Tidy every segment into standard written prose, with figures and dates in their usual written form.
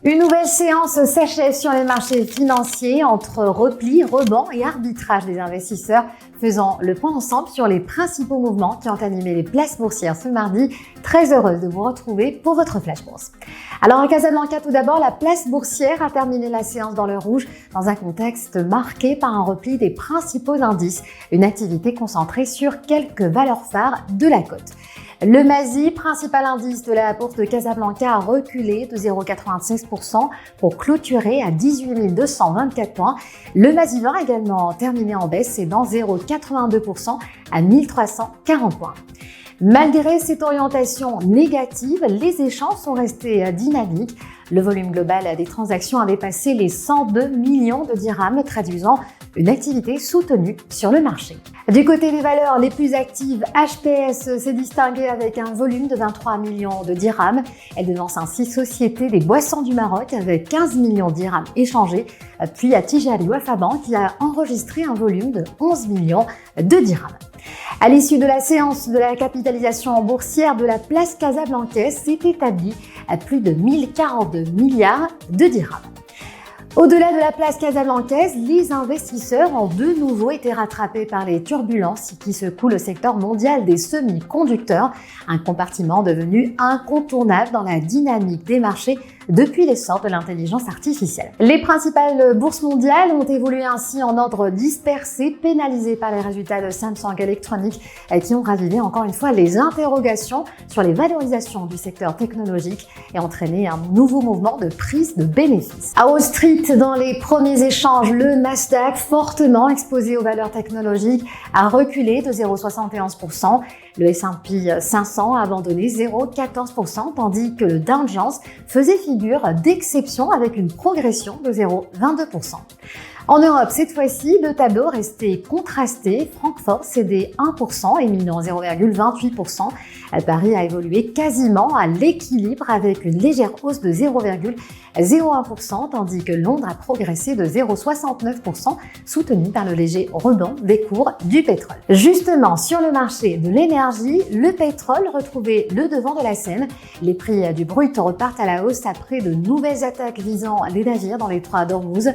Une nouvelle séance s'achève sur les marchés financiers entre repli, rebond et arbitrage des investisseurs, faisant le point ensemble sur les principaux mouvements qui ont animé les places boursières ce mardi. Très heureuse de vous retrouver pour votre Flash Bourse. Alors à Casablanca, tout d'abord, la place boursière a terminé la séance dans le rouge dans un contexte marqué par un repli des principaux indices, une activité concentrée sur quelques valeurs phares de la cote. Le MASI, principal indice de la bourse de Casablanca, a reculé de 0,96% pour clôturer à 18 224 points. Le MASI 20 a également terminé en baisse, cédant 0,82% à 1340 points. Malgré cette orientation négative, les échanges sont restés dynamiques. Le volume global des transactions avait passé les 102 millions de dirhams, traduisant une activité soutenue sur le marché. Du côté des valeurs les plus actives, HPS s'est distinguée avec un volume de 23 millions de dirhams. Elle devance ainsi Société des Boissons du Maroc avec 15 millions de dirhams échangés, puis à Tijari Wafa qui a enregistré un volume de 11 millions de dirhams. À l'issue de la séance de la capitalisation boursière de la place casablancaise s'est établie à plus de 1042 milliards de dirhams. Au-delà de la place casablancaise, les investisseurs ont de nouveau été rattrapés par les turbulences qui secouent le secteur mondial des semi-conducteurs, un compartiment devenu incontournable dans la dynamique des marchés depuis l'essor de l'intelligence artificielle. Les principales bourses mondiales ont évolué ainsi en ordre dispersé, pénalisées par les résultats de Samsung Electronics qui ont ravivé encore une fois les interrogations sur les valorisations du secteur technologique et entraîné un nouveau mouvement de prise de bénéfices. À Wall Street, dans les premiers échanges, le Nasdaq, fortement exposé aux valeurs technologiques, a reculé de 0,71%. Le S&P 500 a abandonné 0,14%, tandis que le Dow Jones faisait figure d'exception avec une progression de 0,22%. En Europe, cette fois-ci, le tableau restait contrasté. Francfort cédait 1% et Milan 0,28%. Paris a évolué quasiment à l'équilibre avec une légère hausse de 0,01%, tandis que Londres a progressé de 0,69%, soutenu par le léger rebond des cours du pétrole. Justement, sur le marché de l'énergie, le pétrole retrouvait le devant de la scène. Les prix du brut repartent à la hausse après de nouvelles attaques visant les navires dans les détroit d'Ormuz.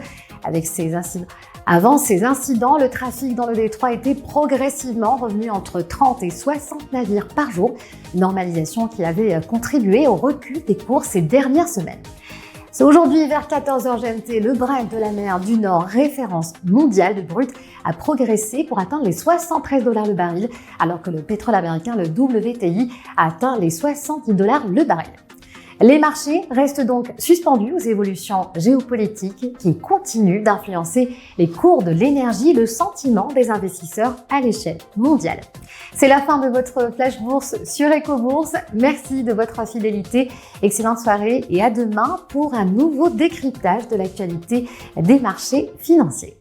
Avant ces incidents, le trafic dans le détroit était progressivement revenu entre 30 et 60 navires par jour, normalisation qui avait contribué au recul des cours ces dernières semaines. C'est aujourd'hui vers 14h GMT, le Brent de la mer du Nord, référence mondiale de brut, a progressé pour atteindre les 73 $ le baril, alors que le pétrole américain, le WTI, a atteint les 70 $ le baril. Les marchés restent donc suspendus aux évolutions géopolitiques qui continuent d'influencer les cours de l'énergie, le sentiment des investisseurs à l'échelle mondiale. C'est la fin de votre Flash Bourse sur EcoBourse. Merci de votre fidélité. Excellente soirée et à demain pour un nouveau décryptage de l'actualité des marchés financiers.